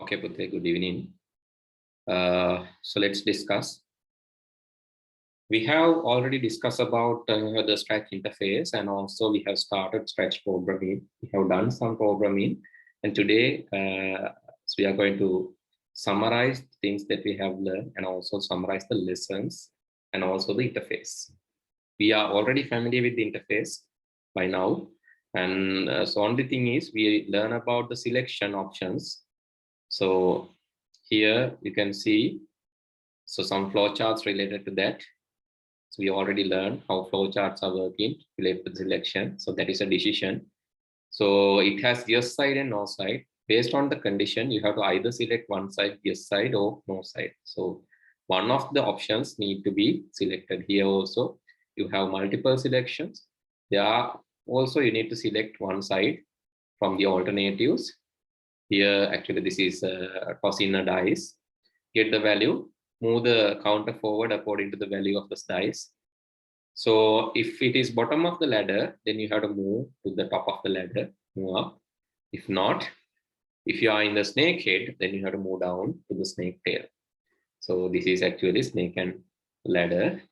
Okay, Putre, good evening. So let's discuss. We have already discussed about the Scratch interface, and also we have started Scratch programming. We have done some programming, and today so we are going to summarize things that we have learned and also summarize the lessons and also the interface. We are already familiar with the interface by now, and so only thing is we learn about the selection options. So here you can see some flowcharts related to that. So we already learned how flowcharts are working related to selection. So that is a decision. So it has yes side and no side. Based on the condition, you have to either select one side, yes side, or no side. So one of the options need to be selected. Here also you have multiple selections. There are also you need to select one side from the alternatives. Here actually this is toss in a dice, get the value, move the counter forward according to the value of the dice. So if it is bottom of the ladder, then you have to move to the top of the ladder, move up. If not, if you are in the snake head, then you have to move down to the snake tail. So this is actually snake and ladder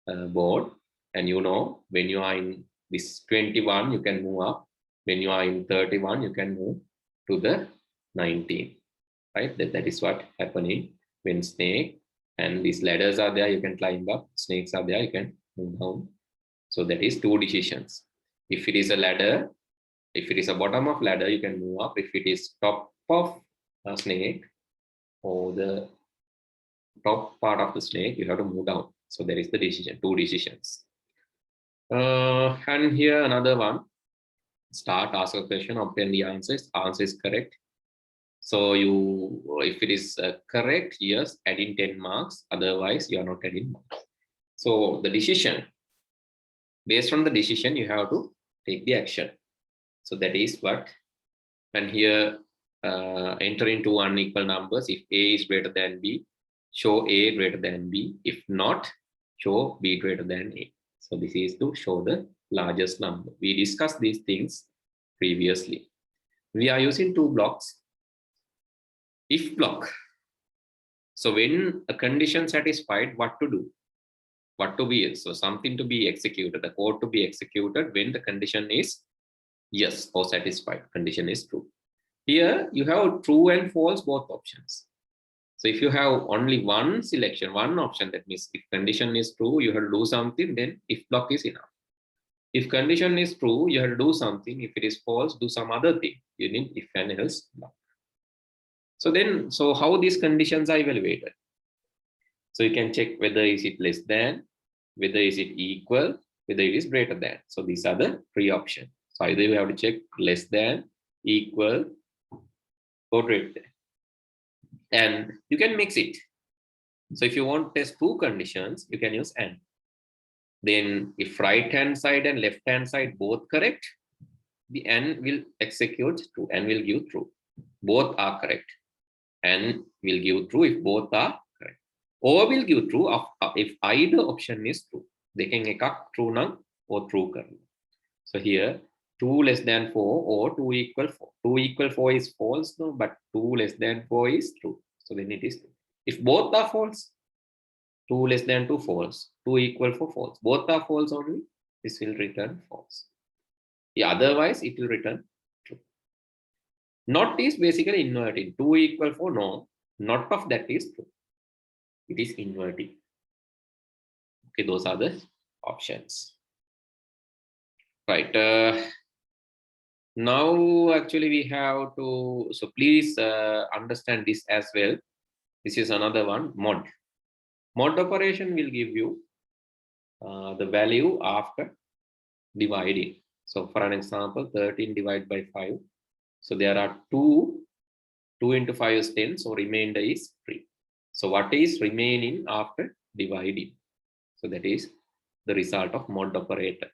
board. And you know, when you are in this 21, you can move up. When you are in 31, you can move to the 19, right? That is what happening when snake and these ladders are there, you can climb up. Snakes are there, you can move down. So that is two decisions. If it is a ladder, if it is a bottom of ladder, you can move up. If it is top of a snake or the top part of the snake, you have to move down. So there is the decision, two decisions. And here another one. Start, ask a question, obtain the answers. Answer is correct. So you, if it is correct, yes, add in 10 marks. Otherwise, you are not adding marks. So the decision, based on the decision, you have to take the action. So that is what, and here enter into unequal numbers. If A is greater than B, show A greater than B. If not, show B greater than A. So this is to show the largest number. We discussed these things previously. We are using two blocks. If block. So when a condition satisfied, what to do? What to be? So something to be executed, the code to be executed when the condition is yes or satisfied, condition is true. Here you have true and false both options. So if you have only one selection, one option, that means if condition is true, you have to do something, then if block is enough. If condition is true, you have to do something. If it is false, do some other thing. You need if and else block. So then, so how these conditions are evaluated? So you can check whether is it less than, whether is it equal, whether it is greater than. So these are the three options. So either you have to check less than, equal, or greater than. And you can mix it. So if you want to test two conditions, you can use AND. Then if right hand side and left hand side both correct, the AND will execute true and will give true. Both are correct. And will give true if both are correct. Or will give true if either option is true. They can make up true none or true kernel. So here 2 less than 4 or 2 equal 4. 2 equal 4 is false, no, but 2 less than 4 is true. So then it is true. If both are false, 2 less than 2 false, 2 equal 4 false. Both are false only, this will return false. Yeah, otherwise it will return true. Not is basically inverting. 2 equal 4, no. Not of that is true. It is inverting. Okay, those are the options. Right. Now, actually, we have to, so please understand this as well. This is another one, mod. Mod operation will give you the value after dividing. So for an example, 13 divided by 5. So there are 2 into 5 is 10, so remainder is 3. So what is remaining after dividing? So that is the result of mod operator.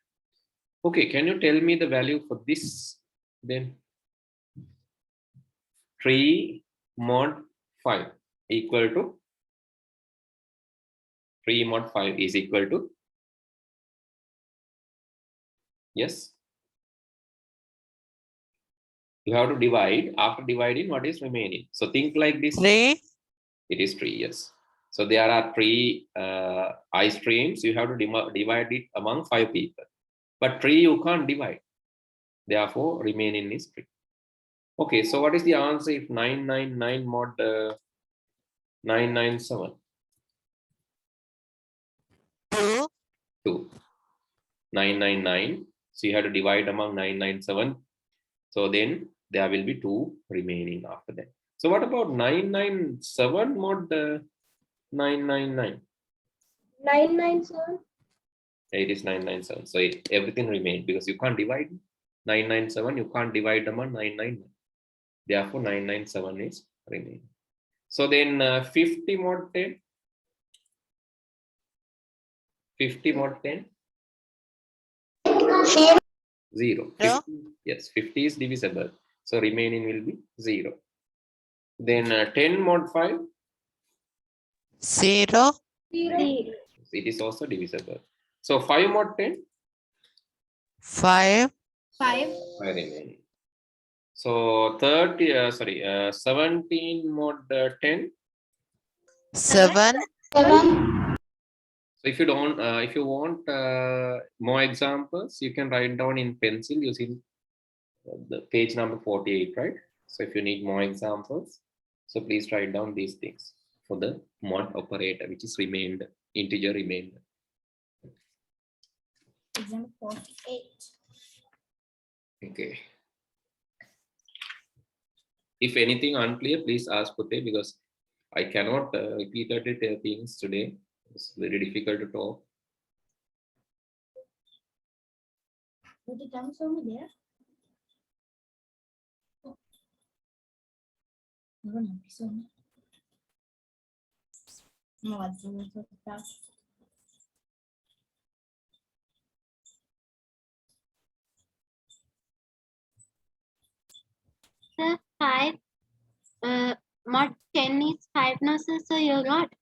Okay, can you tell me the value for this then? 3 mod 5 equal to 3 mod 5 is equal to, yes, You have to divide. After dividing, what is remaining? So think like this. 3. It is 3, yes. So there are 3 ice streams. You have to divide it among 5 people. But 3 you can't divide. Therefore, remaining is 3. Okay, so what is the answer if 999 mod 997? 2. 2. 999. So you have to divide among 997. So then there will be 2 remaining after that. So what about 997 mod 999? 997. It is 997. So everything remains because you can't divide 997. You can't divide among 999. Therefore, 997 is remaining. So then 50 mod 10. 50 mod 10. 0. 50, yes, 50 is divisible. So remaining will be 0. Then 10 mod 5. 0. It is also divisible. So 5 mod 10. 5. 5. Remaining. So 17 mod 10. 7. So if you want more examples, you can write down in pencil using the page number 48, right? So if you need more examples, so please write down these things for the mod operator, which is remainder, integer remainder. Example 48. Okay. If anything unclear, please ask Pute, because I cannot repeatedly tell things today. It's very difficult to talk. What did you show me there? Sir, 5 mod 10 is 5 now, sir, so you're not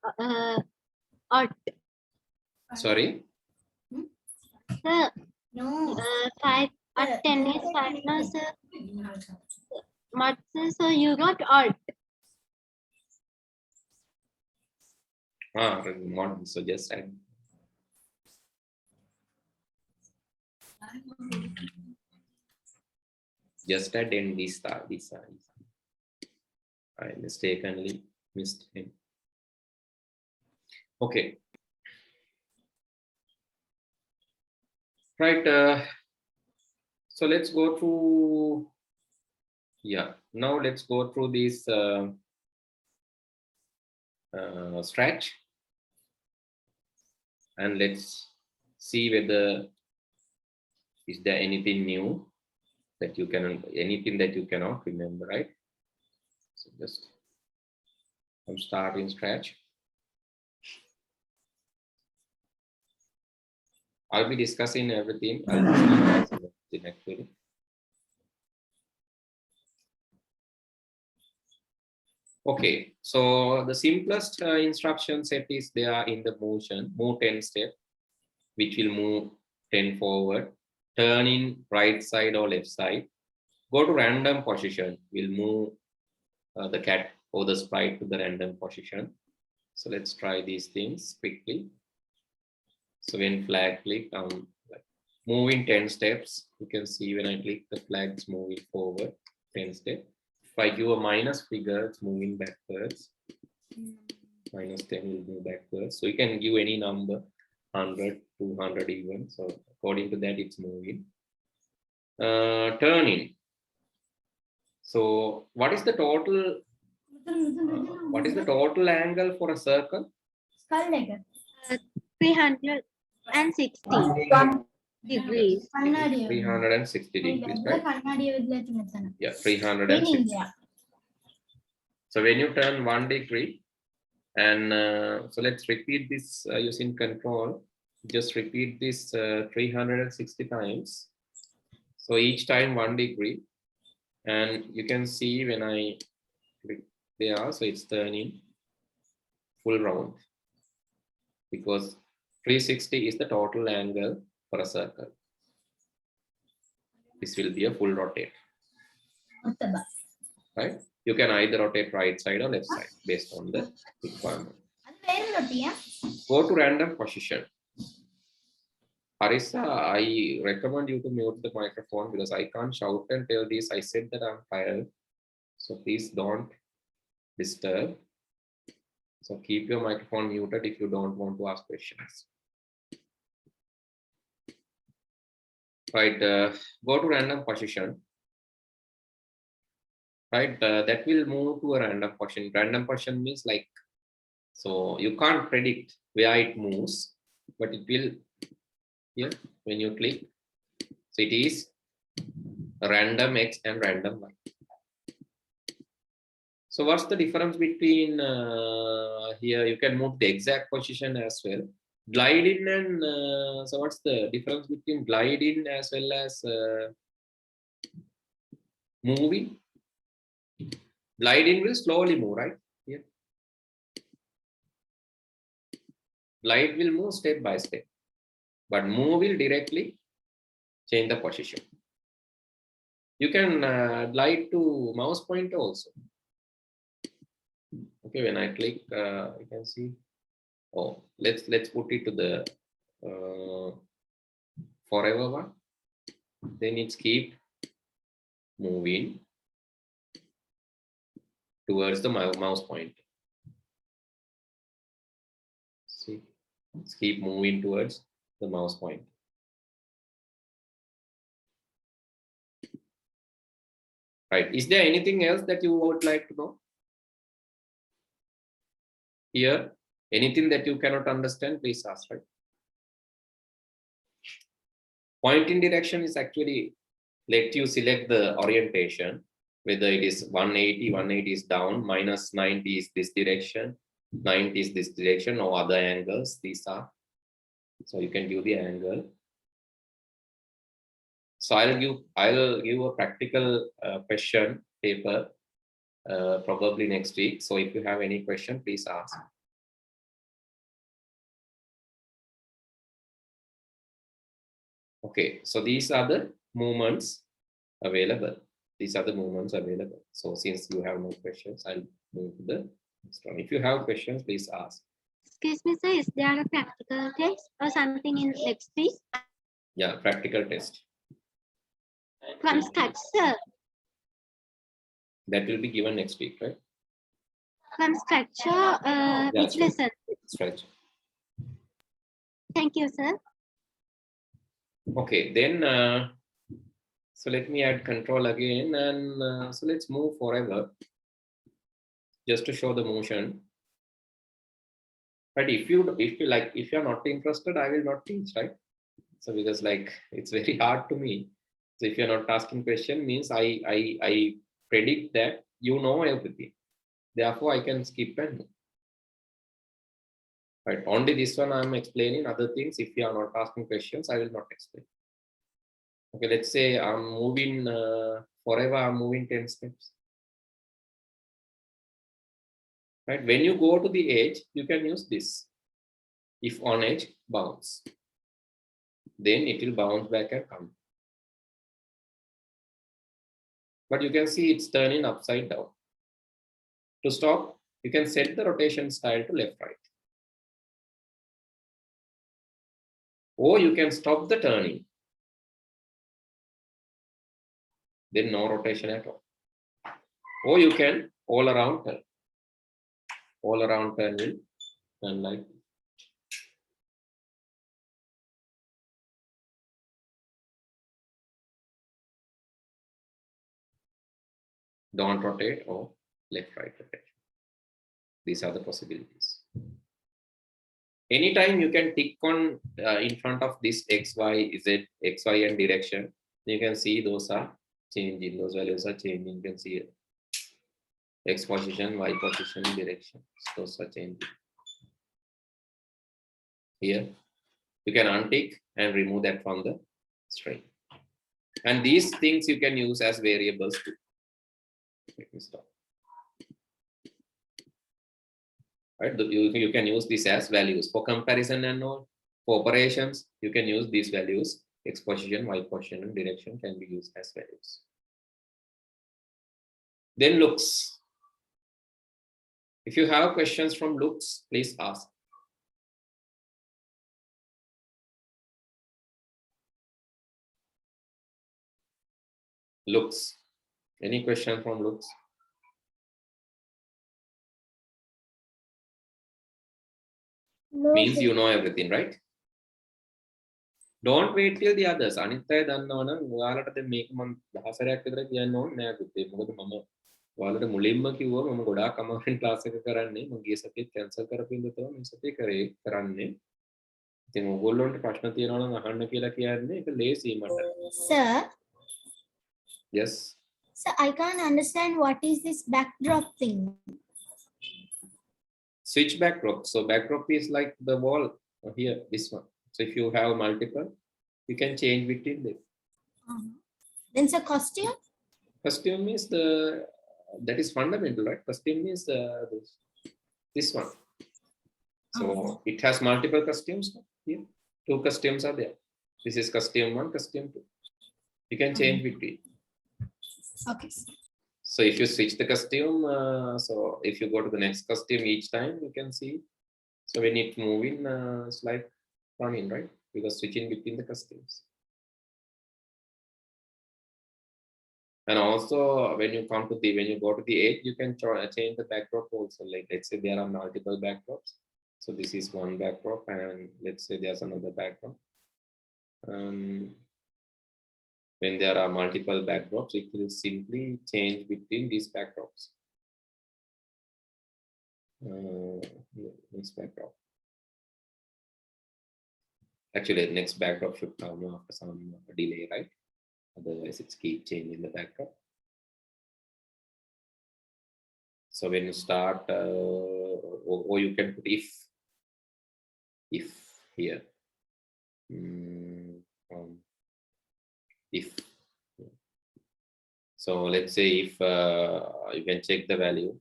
odd. Sorry. Sir, No. 5 mod 10 is 5 now, sir. Mod, sir, so you got odd. Mod, so just add. Just add in this star, this size. I mistakenly missed him. Okay. Right. So let's go through. Yeah. Now let's go through this stretch, and let's see whether is there anything new that you can, anything that you cannot remember, right? So just I'm starting stretch. I'll be discussing everything. Actually. Okay, so the simplest instruction set is there in the motion, move 10 step, which will move 10 forward, turn in right side or left side, go to random position, will move the cat or the sprite to the random position. So let's try these things quickly. So when flag click, moving 10 steps, you can see when I click the flags moving forward 10 steps. If I give a minus figure, it's moving backwards. Minus 10 will move backwards. So you can give any number, 100, 200 even. So according to that, it's moving. Turning. So what is the total? What is the total angle for a circle? 360 degrees. 360 degrees, right? Yeah, 360. So when you turn 1 degree, and so let's repeat this using control. Just repeat this 360 times. So each time 1 degree, and you can see when I click there, so it's turning full round, because 360 is the total angle for a circle. This will be a full rotate. right? You can either rotate right side or left side based on the requirement. Go to random position. Harissa, I recommend you to mute the microphone because I can't shout and tell this. I said that I'm tired. So please don't disturb. So keep your microphone muted if you don't want to ask questions. Right, go to random position. Right, that will move to a random position. Random position means like, so you can't predict where it moves, but it will here when you click. So it is random X and random Y. So what's the difference between here? You can move the exact position as well. Glide in and so what's the difference between glide in as well as moving? Glide in will slowly move, right? Here. Glide will move step by step, but move will directly change the position. You can glide to mouse pointer also. Okay, when I click, you can see. Oh, let's put it to the forever one. Then it's keep moving towards the mouse pointer. See, let's keep moving towards the mouse pointer. Right. Is there anything else that you would like to know? Here, anything that you cannot understand, please ask, right? Pointing direction is actually let you select the orientation, whether it is 180 is down, minus 90 is this direction, 90 is this direction, or other angles, these are. So you can give the angle. So I'll give a practical question paper probably next week. So if you have any question, please ask. Okay, so these are the movements available. These are the movements available. So since you have no questions, I'll move to the next one. If you have questions, please ask. Excuse me, sir, is there a practical test or something in next week? Yeah, practical test. From scratch, sir. That will be given next week, right? From scratch, which sure. lesson? Stretch. Thank you, sir. Okay, then so let me add control again, and so let's move forever just to show the motion. But if you're not interested, I will not teach, right? So because like it's very hard to me. So if you're not asking question means I predict that you know everything. Therefore, I can skip and move. Right. Only this one I'm explaining. Other things, if you are not asking questions, I will not explain. Okay, let's say I'm moving forever, I'm moving 10 steps. Right. When you go to the edge, you can use this. If on edge, bounce. Then it will bounce back and come. But you can see it's turning upside down. To stop, you can set the rotation style to left, right. Or you can stop the turning. Then no rotation at all. Or you can all around turn. All around turn will turn like this. Don't rotate or left, right rotation. These are the possibilities. Anytime you can tick on in front of this X, Y, Z, X, Y, and direction, you can see those are changing. Those values are changing. You can see X position, Y position, direction. Those are changing. Here, you can untick and remove that from the string. And these things you can use as variables too. Let me stop. Right, you can use this as values for comparison and all. For operations, you can use these values. X position, Y position, and direction can be used as values. Then looks. If you have questions from looks, please ask. Looks. Any question from looks? No, Means sir. you know everything, right? Don't wait till the others. අනිත් අය දන්නවනම් ඔයාලට දැන් මේක මම දහසරයක් විතර කියන්න ඕනේ නෑ පුතේ. මොකද මම ඔයාලට මුලින්ම කිව්වා මම ගොඩාක් අමාරුවෙන් ක්ලාස් එක කරන්නේ. මම ගිය සතියේ කැන්සල් කරපින්ද තමයි මේ සතියේ කරන්නේ. ඉතින් ඕගොල්ලන්ට ප්‍රශ්න තියෙනවා නම් අහන්න කියලා කියන්නේ ඒක ලේසියි මට. Sir, Yes. sir, I can't understand what is this backdrop thing. Switch backdrop. So backdrop is like the wall here, this one. So if you have multiple, you can change between them. Then sir, costume. Costume is that is fundamental, right? Costume is this one. So it has multiple costumes here. 2 costumes are there. This is costume 1, costume 2. You can change between. Okay. So if you switch the costume, so if you go to the next costume each time, you can see. So when it's moving, it's like running, right? Because switching between the costumes. And also when you go to the edge, you can change the backdrop also. Like let's say there are multiple backdrops. So this is one backdrop, and let's say there's another backdrop. When there are multiple backdrops, it will simply change between these backdrops. Next backdrop. Actually, the next backdrop should come after some delay, right? Otherwise, it's keep changing the backdrop. So when you start, or you can put if here. If. So let's say if you can check the value.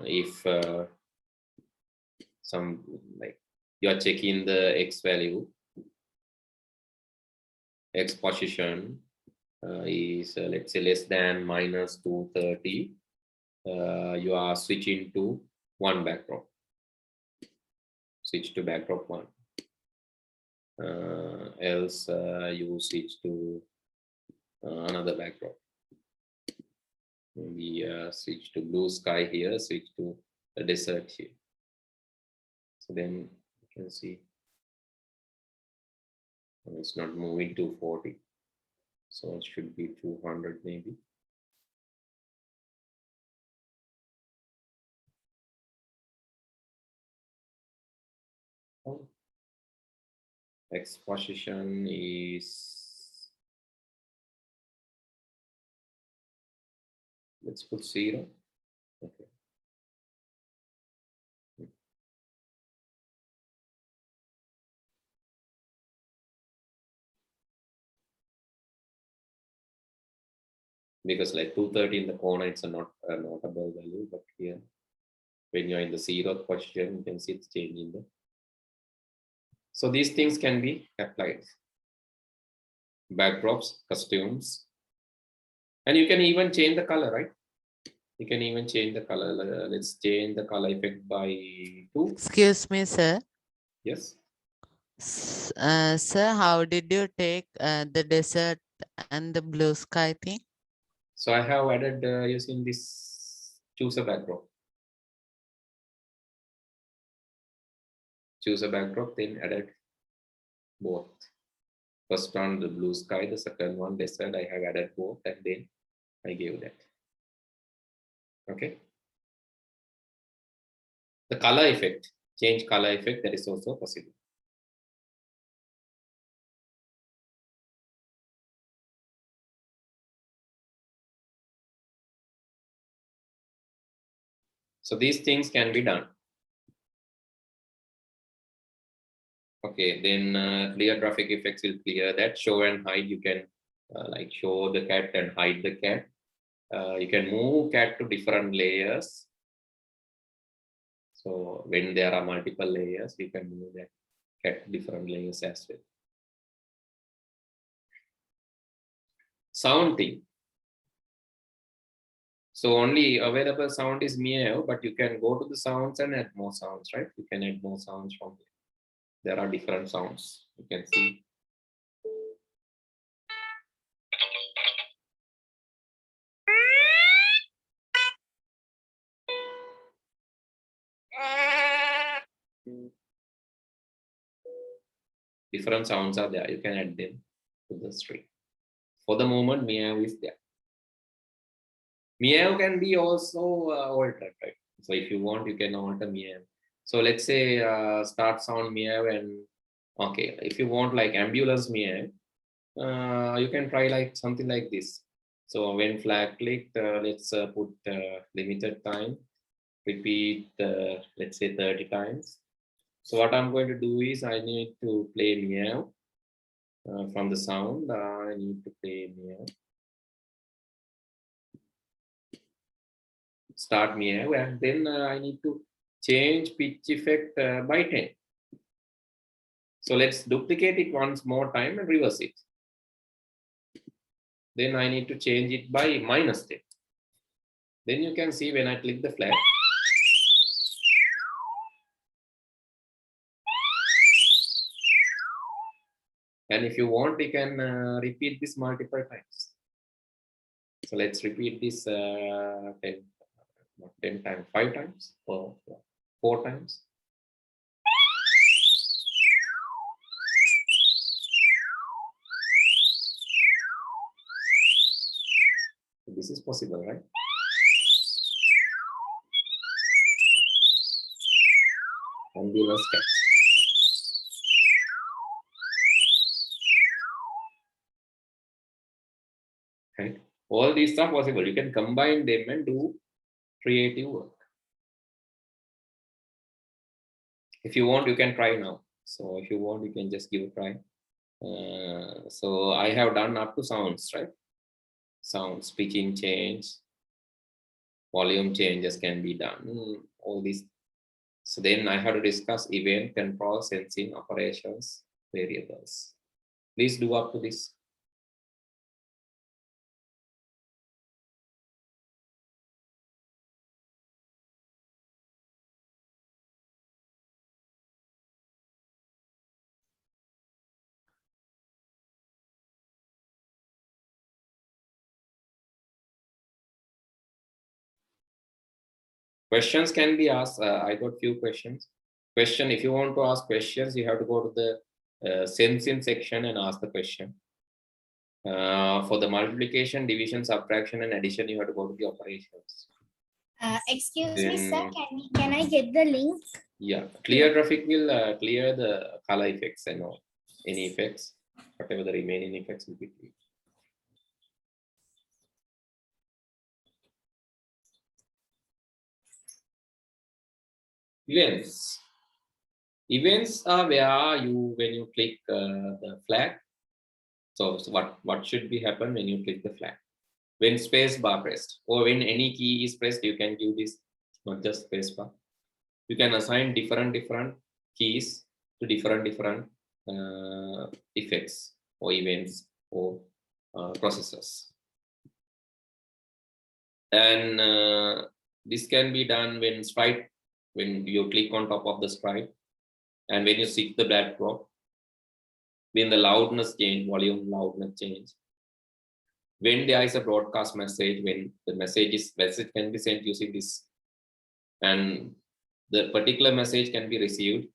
If some like you are checking the x value, x position is let's say less than minus 230, you are switching to one backdrop. Switch to backdrop 1. Else you switch to another backdrop. Maybe switch to blue sky here, switch to a desert here. So then you can see it's not moving to 40. So it should be 200 maybe. X position is, let's put 0. Okay. Because like 230 in the corner, it's a notable value, but here when you're in the 0th position, you can see it's changing there. So these things can be applied. Backdrops, costumes, and you can even change the color, right? You can even change the color. Let's change the color effect by 2. Excuse me, sir. Yes. Sir, how did you take the desert and the blue sky thing? So I have added using this choose a backdrop. Choose a backdrop, then added both. First one, the blue sky, the second one, desert, I have added both, and then I gave that. Okay. The color effect, change color effect, that is also possible. So these things can be done. Okay, then clear graphic effects will clear that. Show and hide, you can like show the cat and hide the cat. You can move cat to different layers. So when there are multiple layers, you can move that cat to different layers as well. Sound thing. So only available sound is meow, but you can go to the sounds and add more sounds, right? You can add more sounds from there. There are different sounds you can see. Different sounds are there. You can add them to the string. For the moment, meow is there. Meow can be also altered, right? So if you want, you can alter meow. So let's say start sound meow and okay, if you want like ambulance meow, you can try like something like this. So when flag clicked, let's put limited time, repeat, let's say 30 times. So what I'm going to do is I need to play meow from the sound. I need to play meow. Start meow, and then I need to change pitch effect by 10. So let's duplicate it once more time and reverse it. Then I need to change it by -10. Then you can see when I click the flag, and if you want, you can repeat this multiple times. So let's repeat this 10 times, 5 times, or 4 times. So this is possible, right? Ambulance cat. Right? All these are possible. You can combine them and do creative work. If you want, you can try now. So if you want, you can just give a try. So I have done up to sounds, right? Sounds, pitching change, volume changes can be done, all these. So then I have to discuss event, control, sensing, operations, variables. Please do up to this. Questions can be asked. I got few questions. If you want to ask questions, you have to go to the sensing section and ask the question. For the multiplication, division, subtraction, and addition, you have to go to the operations. Excuse me, sir. Can I get the link? Yeah, clear graphic will clear the color effects and all. Any effects, whatever the remaining effects will be clear. Events. Events are where you, when you click the flag. So what should be happen when you click the flag? When space bar pressed, or when any key is pressed, you can do this, not just space bar. You can assign different keys to different effects or events or processes. And this can be done when sprite, when you click on top of the sprite, and when you seek the backdrop, when the loudness change, volume loudness change, when there is a broadcast message, when the message can be sent using this, and the particular message can be received.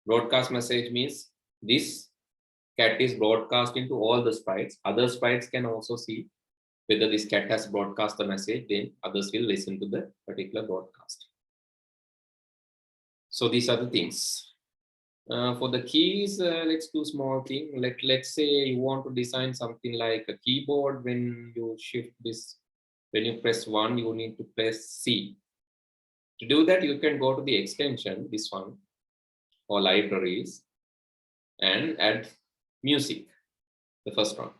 Broadcast message means this cat is broadcast into all the sprites. Other sprites can also see whether this cat has broadcast the message, then others will listen to the particular broadcast. So these are the things. For the keys, let's do small thing. Let's say you want to design something like a keyboard. When you shift this, when you press 1, you need to press C. To do that, you can go to the extension, this one, or libraries, and add music, the first one.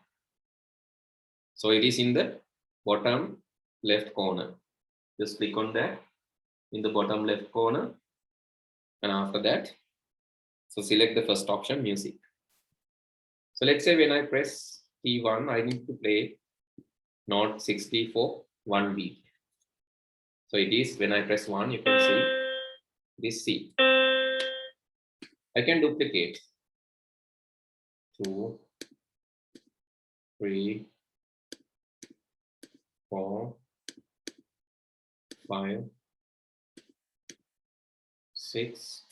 So it is in the bottom left corner. Just click on that in the bottom left corner, and after that, so select the first option, music. So let's say when I press T1, I need to play note 60 for 1 beat. So it is when I press 1, you can see this C. I can duplicate 2, 3, 4, 5, 6,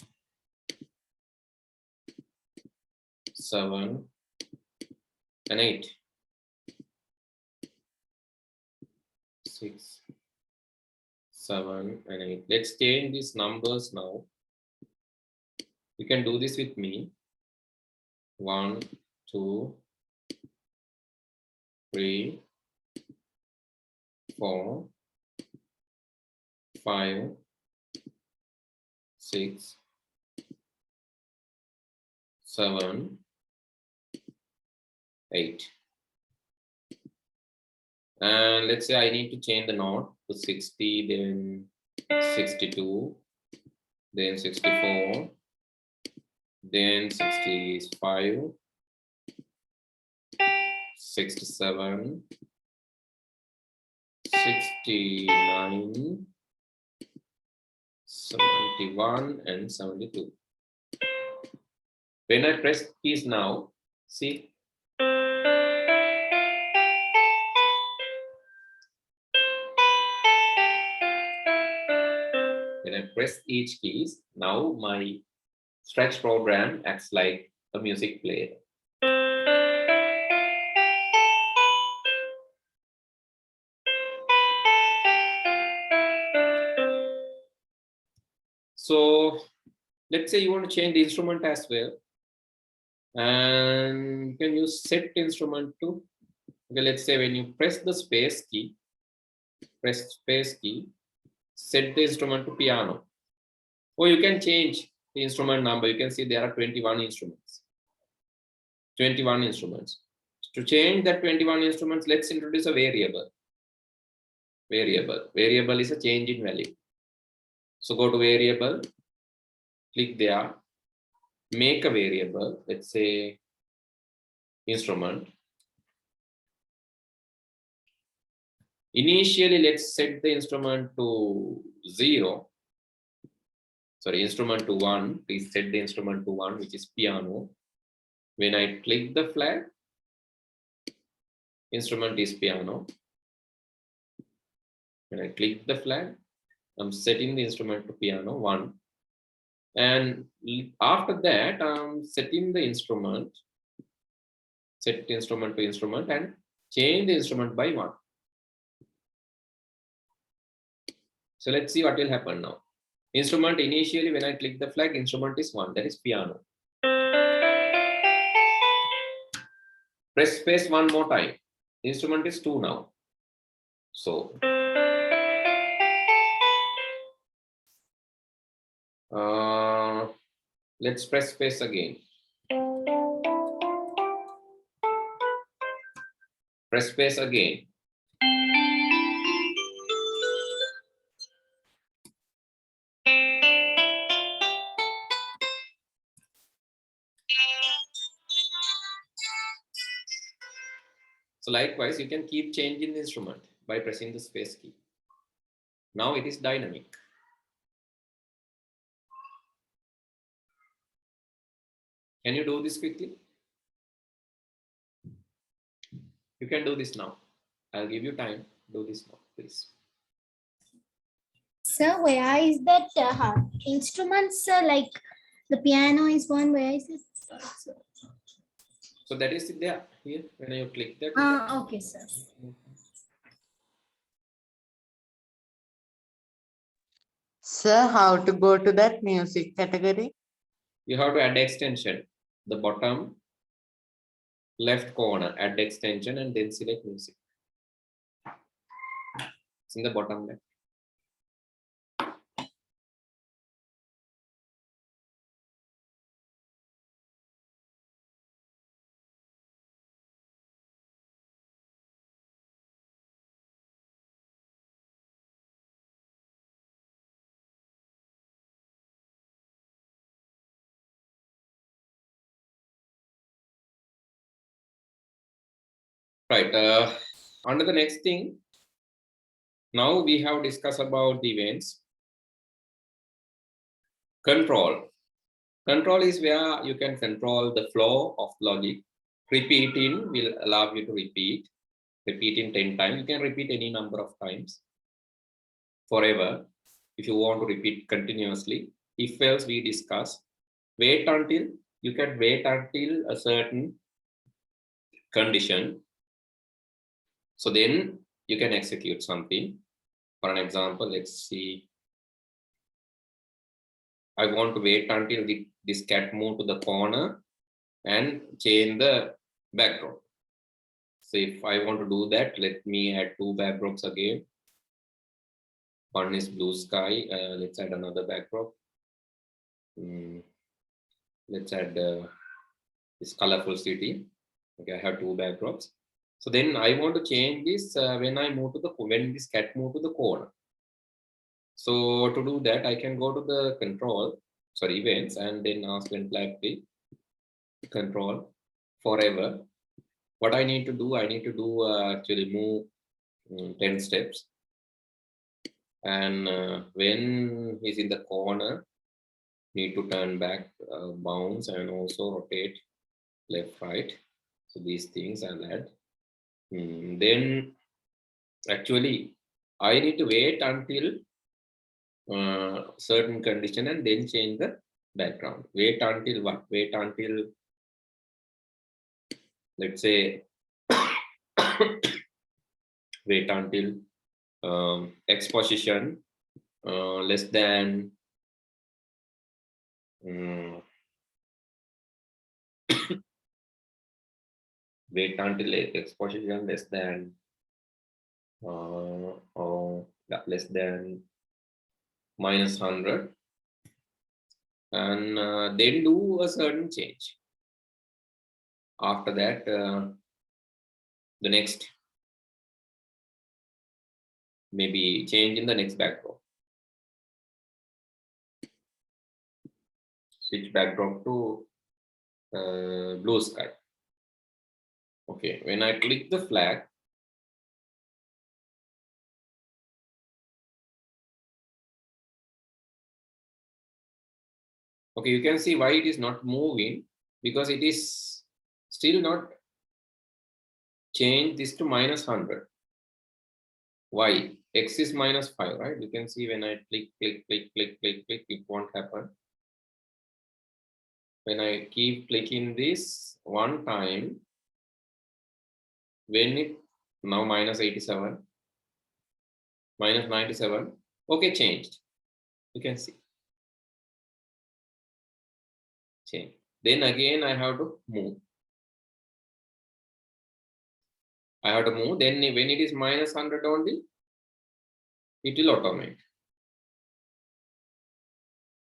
7, and 8. 6, 7, and 8. Let's change these numbers now. You can do this with me. 1, 2, 3, 4, 5, 6, 7, 8. And let's say I need to change the note to 60, then 62, then 64, then 65, 67, 69, 71, and 72. When I press keys now, see, when I press each keys, now my stretch program acts like a music player. So let's say you want to change the instrument as well, and you can use set instrument to. Okay, let's say when you press the space key, set the instrument to piano. Or you can change the instrument number. You can see there are 21 instruments. 21 instruments. To change that 21 instruments, let's introduce a variable. Variable is a change in value. So go to variable, click there, make a variable, let's say instrument. Initially, let's set the instrument to 0. Sorry, instrument to 1. Please set the instrument to 1, which is piano. When I click the flag, instrument is piano. When I click the flag, I'm setting the instrument to piano 1. And after that, I'm setting the instrument, set instrument to instrument, and change the instrument by 1. So let's see what will happen now. Instrument initially, when I click the flag, instrument is 1, that is piano. Press space one more time. Instrument is 2 now. So let's press space again. Press space again. So likewise, you can keep changing the instrument by pressing the space key. Now it is dynamic. Can you do this quickly? You can do this now. I'll give you time. Do this now, please. Sir, where is that instruments, like the piano is one, where is it? So that is there, here, when you click that. Okay, sir. Sir, how to go to that music category? You have to add extension, the bottom left corner, add extension and then select music. It's in the bottom left. Right. On to the next thing. Now we have discussed about the events. Control. Control is where you can control the flow of logic. Repeating will allow you to repeat. Repeating 10 times. You can repeat any number of times. Forever. If you want to repeat continuously. If else we discuss. Wait until. You can wait until a certain condition. So then you can execute something. For an example, let's see. I want to wait until this cat move to the corner and change the backdrop. So if I want to do that, let me add two backdrops again. One is blue sky. Let's add another backdrop. Let's add this colorful city. Okay, I have two backdrops. So then I want to change this when this cat move to the corner. So to do that, I can go to the events, and then ask when flag free control forever. What I need to do actually move 10 steps. And when he's in the corner, need to turn back, bounce, and also rotate left, right. So these things I'll add. Then actually I need to wait until certain condition and then change the background. Wait until what? Wait until, let's say, wait until X position less than wait until X position less than less than -100, and then do a certain change. After that, the next, maybe change in the next backdrop. Switch backdrop to blue sky. Okay, when I click the flag, okay, you can see why it is not moving, because it is still not changed this to -100. Why? X is -5, right? You can see when I click, it won't happen. When I keep clicking this one time, when it now -87, -97, okay, changed. You can see. Change. Then again I have to move. I have to move. Then when it is -100 only, it will automate.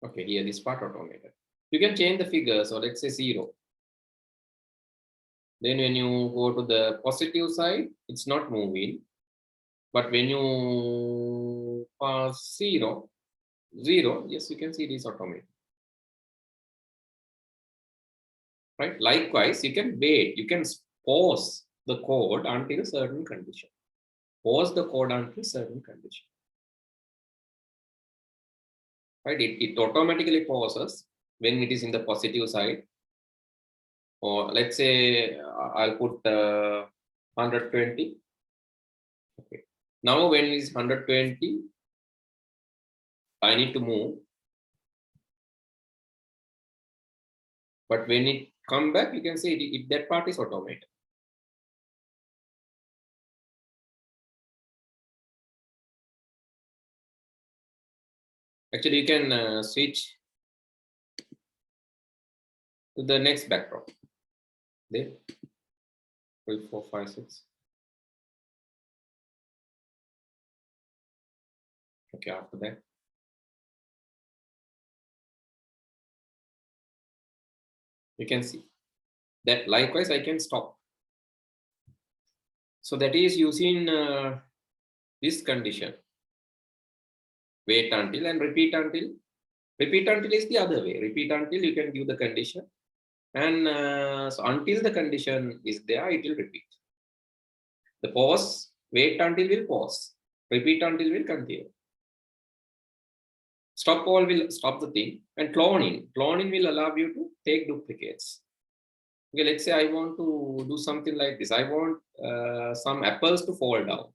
Okay, here this part automated. You can change the figure. So let's say 0. Then when you go to the positive side, it's not moving. But when you pass 0, yes, you can see this automated. Right? Likewise, you can wait. You can pause the code until a certain condition. Pause the code until a certain condition. Right? It automatically pauses when it is in the positive side. Or let's say I'll put 120. Okay. Now when it is 120, I need to move. But when it come back, you can see that part is automated. Actually, you can switch to the next backdrop. There, 3, 4, 5, 6. Okay, after that. You can see that likewise I can stop. So that is using this condition. Wait until and repeat until. Repeat until is the other way. Repeat until you can give the condition, and so until the condition is there, it will repeat. The pause, wait until will pause. Repeat until will continue. Stop all will stop the thing. And cloning. Cloning will allow you to take duplicates. Okay, let's say I want to do something like this. I want some apples to fall down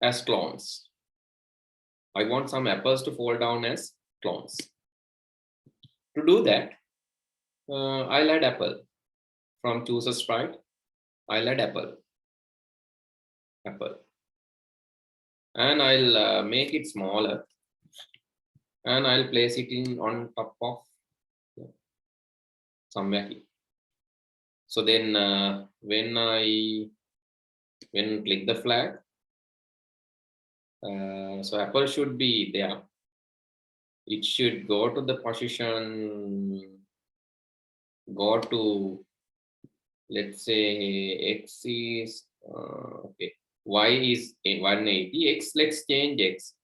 as clones. I want some apples to fall down as clones. To do that, I'll add apple. From choose sprite, I'll add apple. Apple. And I'll make it smaller. And I'll place it in on top of somewhere here. So then when click the flag, so apple should be there. It should go to the position, go to, let's say X is, okay, Y is 180, X, let's change X.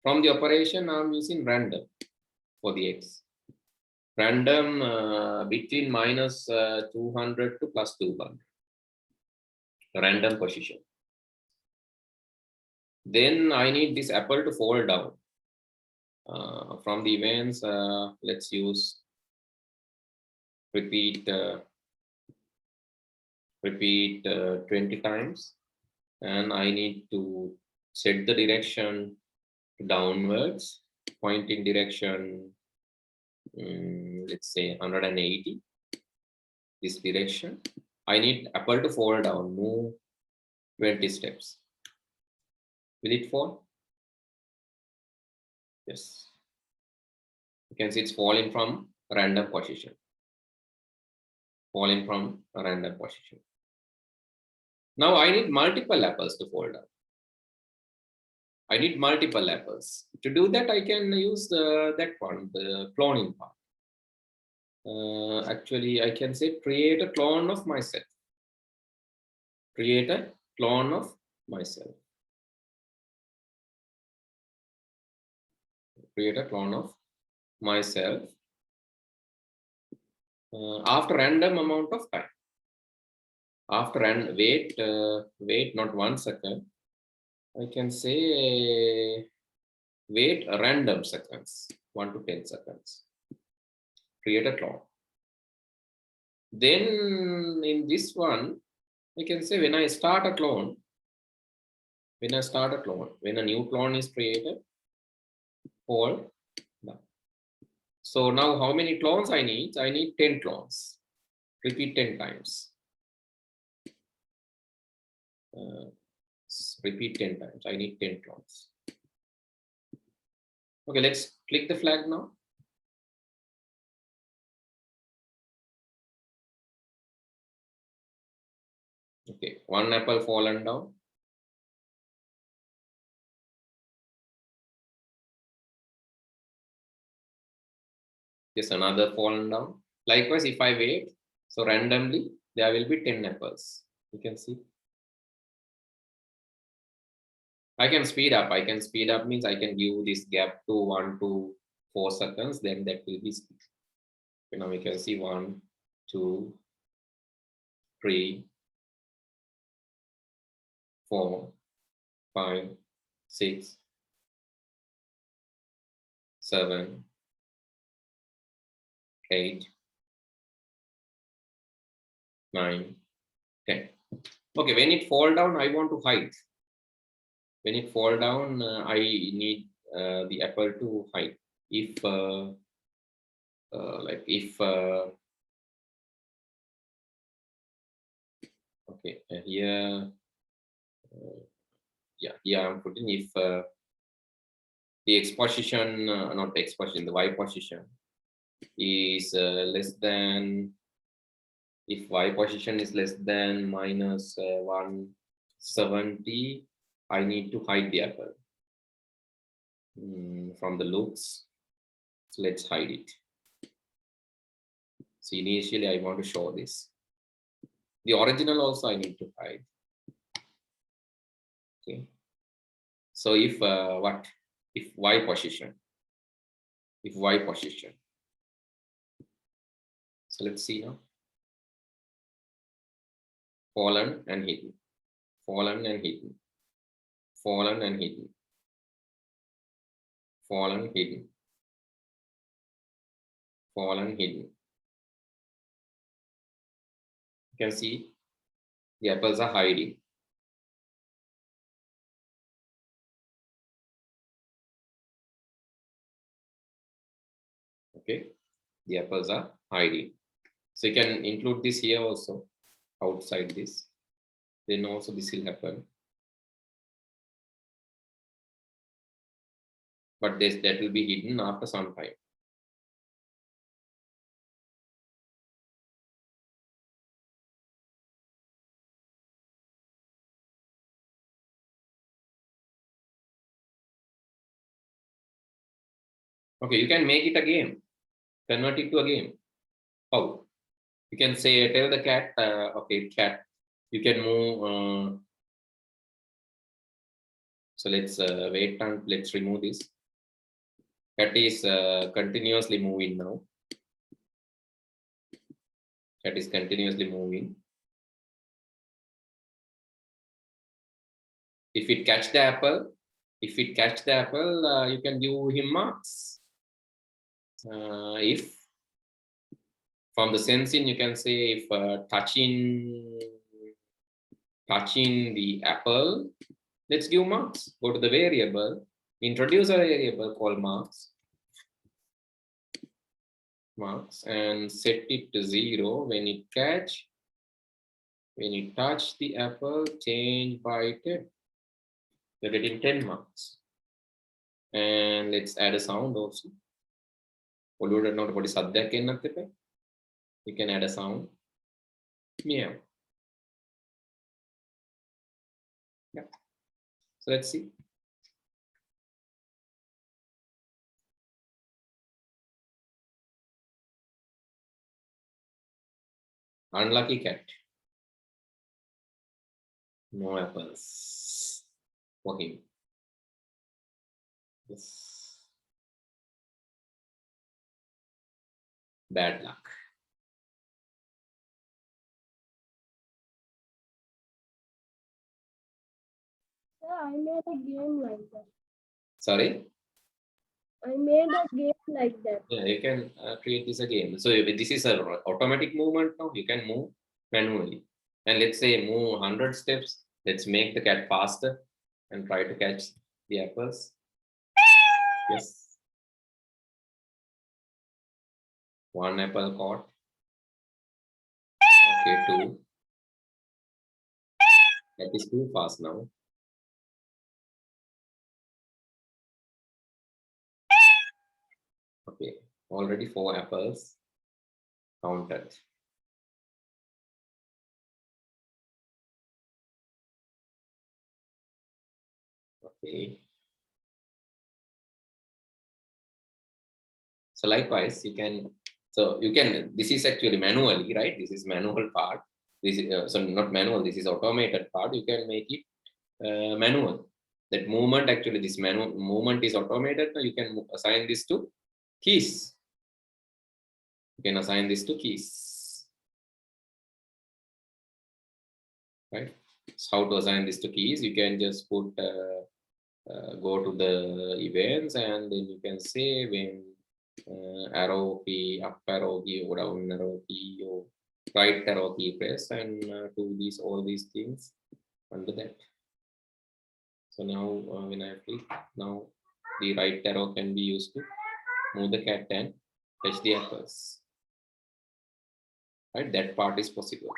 From the operation, I'm using random for the X. Random between minus 200 to plus 200. Random position. Then I need this apple to fall down. From the events, let's use repeat 20 times. And I need to set the direction downwards, pointing direction, let's say 180, this direction. I need apple to fall down, move 20 steps. Will it fall? Yes. You can see it's falling from a random position. Falling from a random position. Now I need multiple apples to fall down. I need multiple apples. To do that, I can use that one, the cloning part. Actually, I can say create a clone of myself. Create a clone of myself. Create a clone of myself after random amount of time. After and wait not 1 second. I can say wait a random seconds, 1 to 10 seconds. Create a clone. Then in this one, I can say when I start a clone, when a new clone is created, hold down. So now how many clones I need? I need 10 clones. Repeat 10 times. Repeat 10 times. I need 10 clones. Okay, let's click the flag now. Okay, 1 apple fallen down. Yes, another fallen down. Likewise, if I wait, so randomly there will be 10 apples. You can see. I can speed up. I can speed up means I can give this gap to 1 to 4 seconds. Then that will be speed. Okay, now we can see 1, 2, 3, 4, 5, 6, 7, 8, 9, 10. Okay, when it fall down, I want to hide. When it fall down, I need the apple to hide. If okay, here, yeah, here I'm putting if the X position, not X position, the Y position is less than, if Y position is less than minus 170, I need to hide the apple from the looks. So let's hide it. So initially I want to show this. The original also I need to hide. Okay. So if if Y position, so let's see now. Fallen and hidden, fallen and hidden, fallen and hidden. Fallen, hidden. Fallen, hidden. You can see the apples are hiding. Okay, the apples are hiding. So you can include this here also, outside this. Then also this will happen. But that will be hidden after some time. Okay, you can make it a game. Convert it to a game. How? You can say, tell the cat, okay, cat, you can move. So let's wait and let's remove this. Cat is continuously moving now. Cat is continuously moving. If it catch the apple, you can give him marks. If from the sensing, you can say if touching the apple, let's give marks. Go to the variable, introduce a variable called marks, and set it to 0 when it catch. When you touch the apple, change by 10. You're getting 10 marks. And let's add a sound also. You can add a sound. Meow. Yeah. So let's see. Unlucky cat. No apples for him. Yes. Bad luck. I made a game like that. Sorry? I made a game like that. Yeah, you can create this again. So this is an automatic movement now. You can move manually. And let's say move 100 steps. Let's make the cat faster and try to catch the apples. Yes. 1 apple caught. Okay, 2. That is too fast now. Okay, already 4 apples counted. Okay. So likewise, this is actually manually, right? This is manual part. This is so not manual, this is automated part. You can make it manual. That movement, actually this manual movement is automated. Now you can assign this to keys. You can assign this to keys. Right? So how to assign this to keys? You can just put go to the events, and then you can say when arrow key, up arrow key, or down arrow key, or right arrow key press, and do all these things under that. So now when I click, now the right arrow can be used to move the cat and fetch the apples. Right, that part is possible.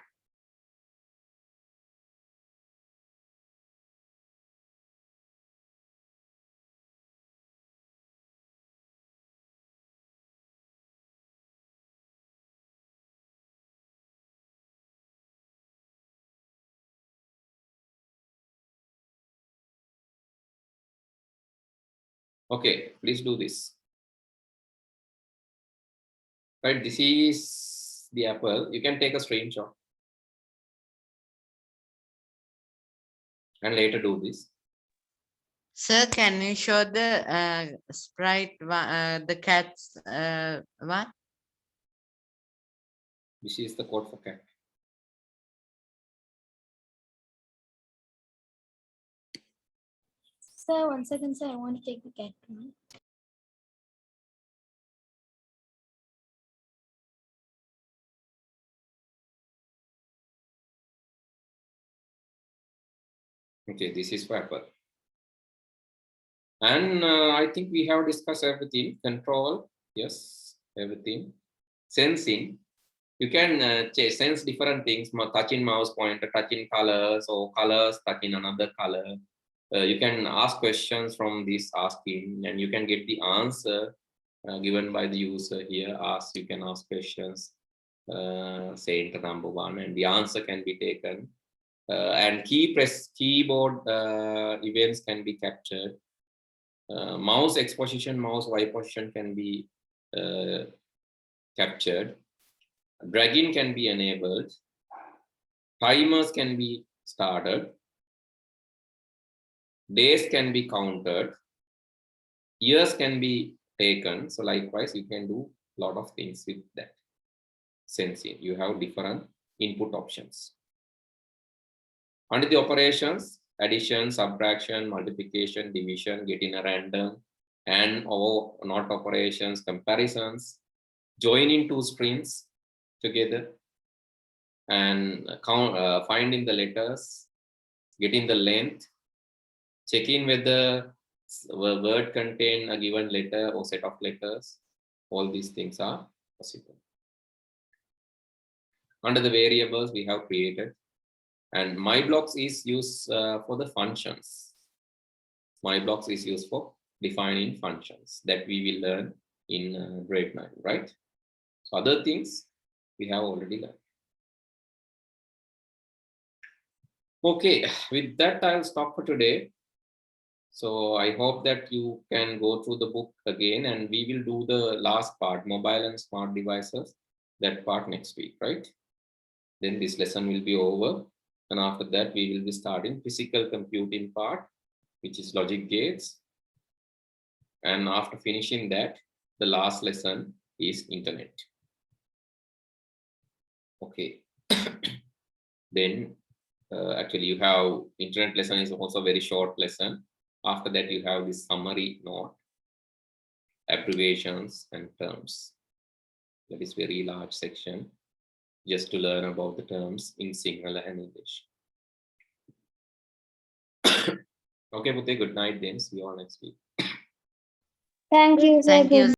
Okay, please do this. Right, this is the apple. You can take a screenshot and later do this. Sir, can you show the sprite, the cat's one? This is the code for cat. Sir, 1 second, sir. I want to take the cat one. Okay, this is for Apple. And I think we have discussed everything. Control, yes, everything. Sensing, you can sense different things, touching mouse pointer, touching colors, or colors touching another color. You can ask questions from this asking, and you can get the answer given by the user here. You can ask questions, say enter number 1, and the answer can be taken. And keyboard events can be captured. Mouse X position, mouse Y position can be captured. Dragging can be enabled. Timers can be started. Days can be counted. Years can be taken. So likewise, you can do a lot of things with that sensing. You have different input options. Under the operations, addition, subtraction, multiplication, division, getting a random, and or not operations, comparisons, joining two strings together, and finding the letters, getting the length, checking whether the word contain a given letter or set of letters. All these things are possible. Under the variables we have created, and my blocks is used for the functions. My blocks is used for defining functions that we will learn in grade 9, right? So other things we have already learned. Okay, with that I'll stop for today. So I hope that you can go through the book again, and we will do the last part, mobile and smart devices, that part next week, right? Then this lesson will be over. And after that, we will be starting physical computing part, which is logic gates. And after finishing that, the last lesson is internet. Okay. Then actually you have internet lesson is also a very short lesson. After that, you have this summary note, abbreviations and terms. That is very large section, just to learn about the terms in Sinhala and English. Okay, Pute, good night then. See you all next week. Thank you, sir. Thank you.